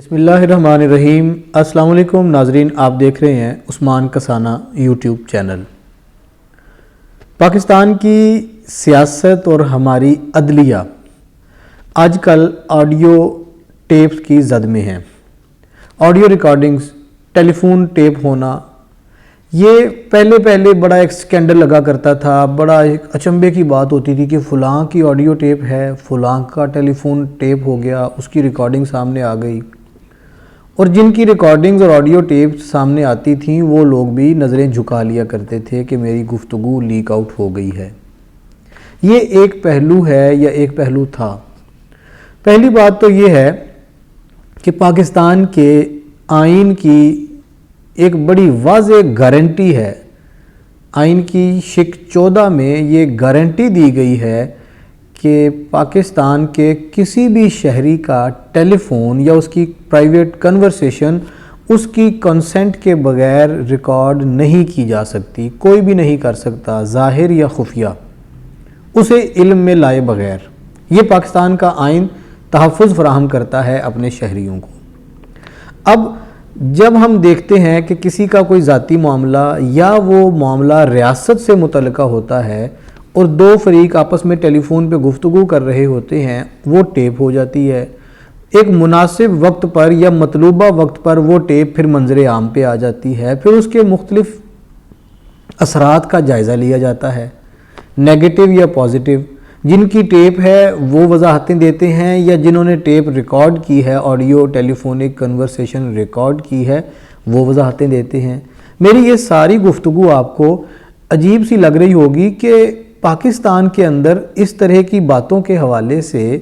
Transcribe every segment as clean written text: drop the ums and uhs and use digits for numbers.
بسم اللہ الرحمن الرحیم۔ السلام علیکم ناظرین، آپ دیکھ رہے ہیں عثمان کسانہ یوٹیوب چینل۔ پاکستان کی سیاست اور ہماری عدلیہ آج کل آڈیو ٹیپس کی زد میں ہیں۔ آڈیو ریکارڈنگز، ٹیلی فون ٹیپ ہونا، یہ پہلے بڑا ایک سکینڈل لگا کرتا تھا، بڑا ایک اچنبے کی بات ہوتی تھی کہ فلاں کی آڈیو ٹیپ ہے، فلاں کا ٹیلی فون ٹیپ ہو گیا، اس کی ریکارڈنگ سامنے آ گئی۔ اور جن کی ریکارڈنگز اور آڈیو ٹیپ سامنے آتی تھیں وہ لوگ بھی نظریں جھکا لیا کرتے تھے کہ میری گفتگو لیک آؤٹ ہو گئی ہے۔ یہ ایک پہلو ہے یا ایک پہلو تھا۔ پہلی بات تو یہ ہے کہ پاکستان کے آئین کی ایک بڑی واضح گارنٹی ہے، آئین کی شق 14 میں یہ گارنٹی دی گئی ہے کہ پاکستان کے کسی بھی شہری کا ٹیلی فون یا اس کی پرائیویٹ کنورسیشن اس کی کنسنٹ کے بغیر ریکارڈ نہیں کی جا سکتی، کوئی بھی نہیں کر سکتا، ظاہر یا خفیہ، اسے علم میں لائے بغیر۔ یہ پاکستان کا آئین تحفظ فراہم کرتا ہے اپنے شہریوں کو۔ اب جب ہم دیکھتے ہیں کہ کسی کا کوئی ذاتی معاملہ یا وہ معاملہ ریاست سے متعلقہ ہوتا ہے اور دو فریق آپس میں ٹیلی فون پہ گفتگو کر رہے ہوتے ہیں، وہ ٹیپ ہو جاتی ہے۔ ایک مناسب وقت پر یا مطلوبہ وقت پر وہ ٹیپ پھر منظر عام پہ آ جاتی ہے، پھر اس کے مختلف اثرات کا جائزہ لیا جاتا ہے، نیگیٹو یا پازیٹیو۔ جن کی ٹیپ ہے وہ وضاحتیں دیتے ہیں، یا جنہوں نے ٹیپ ریکارڈ کی ہے، آڈیو ٹیلی فونک کنورسیشن ریکارڈ کی ہے، وہ وضاحتیں دیتے ہیں۔ میری یہ ساری گفتگو آپ کو عجیب سی لگ رہی ہوگی کہ پاکستان کے اندر اس طرح کی باتوں کے حوالے سے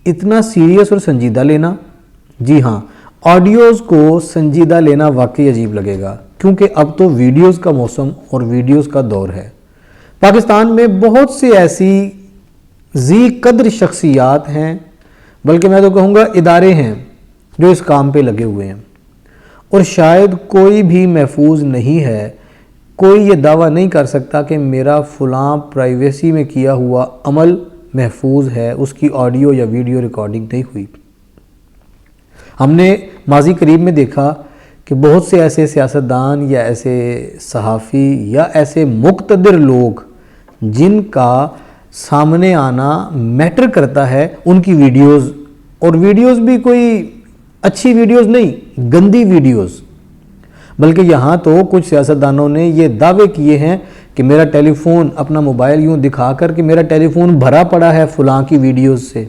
اتنا سیریس اور سنجیدہ لینا، جی ہاں، آڈیوز کو سنجیدہ لینا واقعی عجیب لگے گا، کیونکہ اب تو ویڈیوز کا موسم اور ویڈیوز کا دور ہے۔ پاکستان میں بہت سی ایسی ذی قدر شخصیات ہیں، بلکہ میں تو کہوں گا ادارے ہیں جو اس کام پہ لگے ہوئے ہیں، اور شاید کوئی بھی محفوظ نہیں ہے، کوئی یہ دعویٰ نہیں کر سکتا کہ میرا فلاں پرائیویسی میں کیا ہوا عمل محفوظ ہے، اس کی آڈیو یا ویڈیو ریکارڈنگ نہیں ہوئی۔ ہم نے ماضی قریب میں دیکھا کہ بہت سے ایسے سیاستدان یا ایسے صحافی یا ایسے مقتدر لوگ جن کا سامنے آنا میٹر کرتا ہے، ان کی ویڈیوز، اور ویڈیوز بھی کوئی اچھی ویڈیوز نہیں، گندی ویڈیوز، بلکہ یہاں تو کچھ سیاستدانوں نے یہ دعوے کیے ہیں کہ میرا ٹیلی فون، اپنا موبائل یوں دکھا کر کہ میرا ٹیلی فون بھرا پڑا ہے فلاں کی ویڈیوز سے،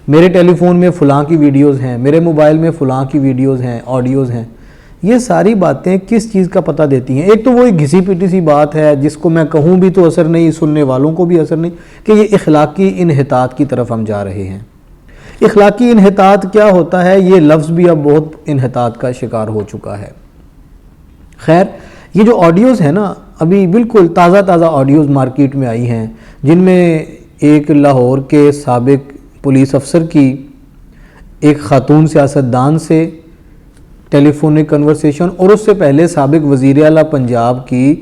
میرے ٹیلی فون میں فلاں کی ویڈیوز ہیں، میرے موبائل میں فلاں کی ویڈیوز ہیں، آڈیوز ہیں۔ یہ ساری باتیں کس چیز کا پتہ دیتی ہیں؟ ایک تو وہی گھسی پیٹی سی بات ہے جس کو میں کہوں بھی تو اثر نہیں، سننے والوں کو بھی اثر نہیں، کہ یہ اخلاقی انحطاط کی طرف ہم جا رہے ہیں۔ اخلاقی انحطاط کیا ہوتا ہے؟ یہ لفظ بھی اب بہت انحطاط کا شکار ہو چکا ہے۔ خیر، یہ جو آڈیوز ہیں نا، ابھی بالکل تازہ آڈیوز مارکیٹ میں آئی ہیں، جن میں ایک لاہور کے سابق پولیس افسر کی ایک خاتون سیاستدان سے ٹیلی فونک کنورسیشن، اور اس سے پہلے سابق وزیر اعلیٰ پنجاب کی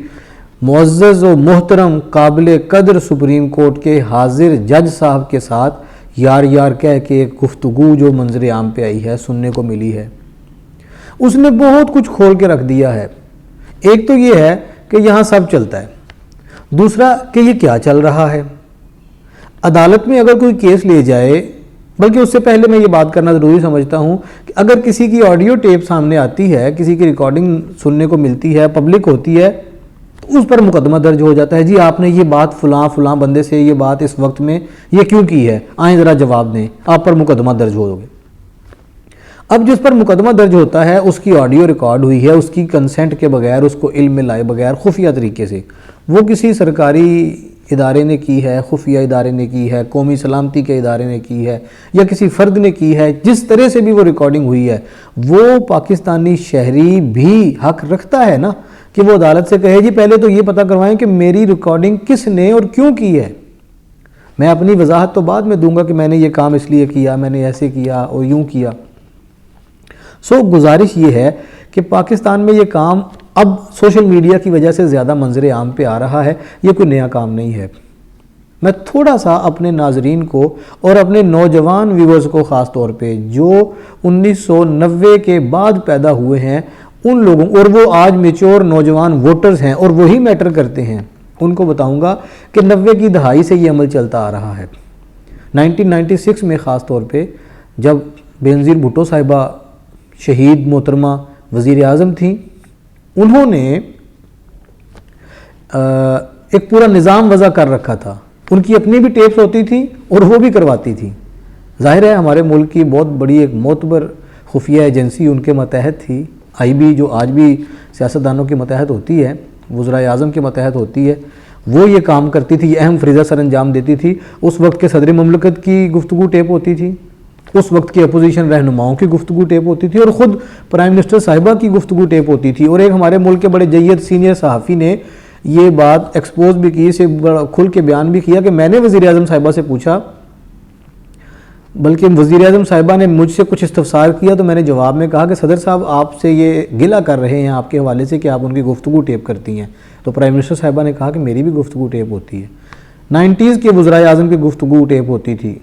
معزز و محترم قابل قدر سپریم کورٹ کے حاضر جج صاحب کے ساتھ یار کہہ کے ایک گفتگو جو منظر عام پہ آئی ہے، سننے کو ملی ہے۔ اس نے بہت کچھ کھول کے رکھ دیا ہے۔ ایک تو یہ ہے کہ یہاں سب چلتا ہے، دوسرا کہ یہ کیا چل رہا ہے۔ عدالت میں اگر کوئی کیس لے جائے، بلکہ اس سے پہلے میں یہ بات کرنا ضروری سمجھتا ہوں کہ اگر کسی کی آڈیو ٹیپ سامنے آتی ہے، کسی کی ریکارڈنگ سننے کو ملتی ہے، پبلک ہوتی ہے، تو اس پر مقدمہ درج ہو جاتا ہے، جی آپ نے یہ بات فلاں بندے سے یہ بات اس وقت میں یہ کیوں کی ہے، آئیں ذرا جواب دیں، آپ پر مقدمہ درج ہوگا۔ اب جس پر مقدمہ درج ہوتا ہے اس کی آڈیو ریکارڈ ہوئی ہے، اس کی کنسنٹ کے بغیر، اس کو علم میں لائے بغیر، خفیہ طریقے سے، وہ کسی سرکاری ادارے نے کی ہے، خفیہ ادارے نے کی ہے، قومی سلامتی کے ادارے نے کی ہے، یا کسی فرد نے کی ہے، جس طرح سے بھی وہ ریکارڈنگ ہوئی ہے، وہ پاکستانی شہری بھی حق رکھتا ہے نا کہ وہ عدالت سے کہے جی پہلے تو یہ پتہ کروائیں کہ میری ریکارڈنگ کس نے اور کیوں کی ہے۔ میں اپنی وضاحت تو بعد میں دوں گا کہ میں نے یہ کام اس لیے کیا، میں نے ایسے کیا اور یوں کیا۔ گزارش یہ ہے کہ پاکستان میں یہ کام اب سوشل میڈیا کی وجہ سے زیادہ منظر عام پہ آ رہا ہے، یہ کوئی نیا کام نہیں ہے۔ میں تھوڑا سا اپنے ناظرین کو اور اپنے نوجوان ویورز کو خاص طور پہ جو 1990 کے بعد پیدا ہوئے ہیں ان لوگوں، اور وہ آج میچور نوجوان ووٹرز ہیں اور وہی میٹر کرتے ہیں، ان کو بتاؤں گا کہ 90 کی دہائی سے یہ عمل چلتا آ رہا ہے۔ 1996 میں خاص طور پہ جب بینظیر بھٹو صاحبہ شہید محترمہ وزیر اعظم تھیں، انہوں نے ایک پورا نظام وضع کر رکھا تھا، ان کی اپنی بھی ٹیپس ہوتی تھی اور وہ بھی کرواتی تھی۔ ظاہر ہے ہمارے ملک کی بہت بڑی ایک معتبر خفیہ ایجنسی ان کے ماتحت تھی، آئی بی، جو آج بھی سیاستدانوں کے ماتحت ہوتی ہے، وزرائے اعظم کے ماتحت ہوتی ہے، وہ یہ کام کرتی تھی، یہ اہم فریضہ سر انجام دیتی تھی۔ اس وقت کے صدر مملکت کی گفتگو ٹیپ ہوتی تھی، اس وقت کی اپوزیشن رہنماؤں کی گفتگو ٹیپ ہوتی تھی، اور خود پرائم منسٹر صاحبہ کی گفتگو ٹیپ ہوتی تھی۔ اور ایک ہمارے ملک کے بڑے جید سینئر صحافی نے یہ بات ایکسپوز بھی کی، اسے بڑا کھل کے بیان بھی کیا کہ میں نے وزیر اعظم صاحبہ سے پوچھا، بلکہ وزیر اعظم صاحبہ نے مجھ سے کچھ استفسار کیا تو میں نے جواب میں کہا کہ صدر صاحب آپ سے یہ گلہ کر رہے ہیں آپ کے حوالے سے کہ آپ ان کی گفتگو ٹیپ کرتی ہیں، تو پرائم منسٹر صاحبہ نے کہا کہ میری بھی گفتگو ٹیپ ہوتی ہے۔ 90s کے وزرائے اعظم کی گفتگو ٹیپ ہوتی تھی،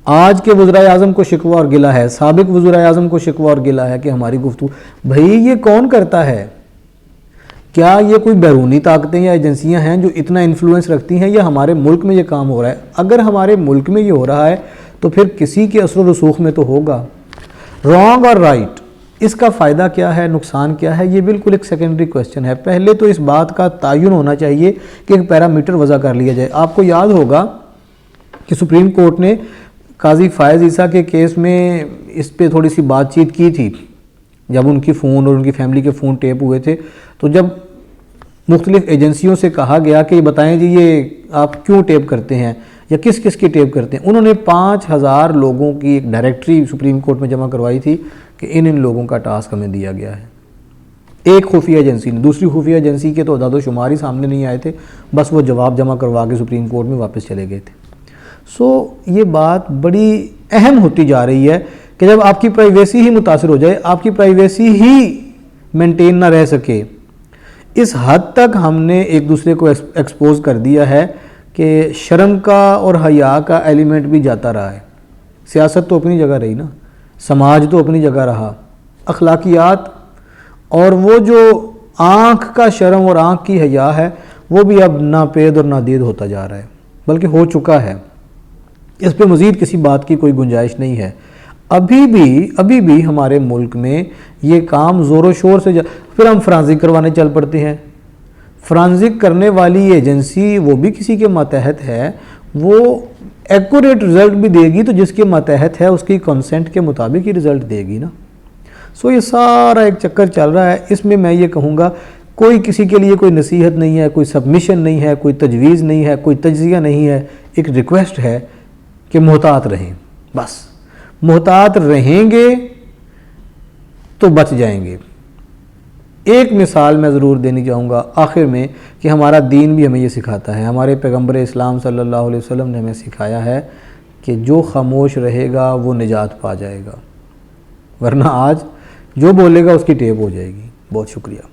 آج کے وزرائے اعظم کو شکوہ اور گلہ ہے، سابق وزرائے اعظم کو شکوہ اور گلہ ہے کہ ہماری گفتگو، بھائی یہ کون کرتا ہے؟ کیا یہ کوئی بیرونی طاقتیں یا ایجنسیاں ہیں جو اتنا انفلوئنس رکھتی ہیں، یا ہمارے ملک میں یہ کام ہو رہا ہے؟ اگر ہمارے ملک میں یہ ہو رہا ہے تو پھر کسی کے اثر و رسوخ میں تو ہوگا۔ رانگ اور رائٹ، اس کا فائدہ کیا ہے، نقصان کیا ہے، یہ بالکل ایک سیکنڈری کویسچن ہے۔ پہلے تو اس بات کا تعین ہونا چاہیے کہ ایک پیرامیٹر وضع کر لیا جائے۔ آپ کو یاد ہوگا کہ سپریم کورٹ نے قاضی فائز عیسیٰ کے کیس میں اس پہ تھوڑی سی بات چیت کی تھی، جب ان کی فون اور ان کی فیملی کے فون ٹیپ ہوئے تھے، تو جب مختلف ایجنسیوں سے کہا گیا کہ یہ بتائیں جی یہ آپ کیوں ٹیپ کرتے ہیں یا کس کس کی ٹیپ کرتے ہیں، انہوں نے 5000 لوگوں کی ایک ڈائریکٹری سپریم کورٹ میں جمع کروائی تھی کہ ان لوگوں کا ٹاسک ہمیں دیا گیا ہے۔ ایک خفیہ ایجنسی نے، دوسری خفیہ ایجنسی کے تو اعداد و شمار ہی سامنے نہیں آئے تھے، بس وہ جواب جمع کروا کے سپریم کورٹ میں واپس چلے گئے تھے۔ یہ بات بڑی اہم ہوتی جا رہی ہے کہ جب آپ کی پرائیویسی ہی متاثر ہو جائے، آپ کی پرائیویسی ہی مینٹین نہ رہ سکے، اس حد تک ہم نے ایک دوسرے کو ایکسپوز کر دیا ہے کہ شرم کا اور حیا کا ایلیمنٹ بھی جاتا رہا ہے۔ سیاست تو اپنی جگہ رہی نا، سماج تو اپنی جگہ رہا، اخلاقیات اور وہ جو آنکھ کا شرم اور آنکھ کی حیا ہے وہ بھی اب ناپید اور نادید ہوتا جا رہا ہے، بلکہ ہو چکا ہے۔ اس پہ مزید کسی بات کی کوئی گنجائش نہیں ہے۔ ابھی بھی ہمارے ملک میں یہ کام زور و شور سے پھر ہم فرانزک کروانے چل پڑتے ہیں۔ فرانزک کرنے والی ایجنسی وہ بھی کسی کے ماتحت ہے، وہ ایکوریٹ رزلٹ بھی دے گی تو جس کے ماتحت ہے اس کی کنسنٹ کے مطابق ہی رزلٹ دے گی نا۔ یہ سارا ایک چکر چل رہا ہے۔ اس میں یہ کہوں گا کوئی کسی کے لیے کوئی نصیحت نہیں ہے، کوئی سبمیشن نہیں ہے، کوئی تجویز نہیں ہے، کوئی تجزیہ نہیں ہے، ایک ریکویسٹ ہے کہ محتاط رہیں، بس محتاط رہیں گے تو بچ جائیں گے۔ ایک مثال میں ضرور دینی چاہوں گا آخر میں کہ ہمارا دین بھی ہمیں یہ سکھاتا ہے، ہمارے پیغمبر اسلام صلی اللہ علیہ وسلم نے ہمیں سکھایا ہے کہ جو خاموش رہے گا وہ نجات پا جائے گا، ورنہ آج جو بولے گا اس کی ٹیپ ہو جائے گی۔ بہت شکریہ۔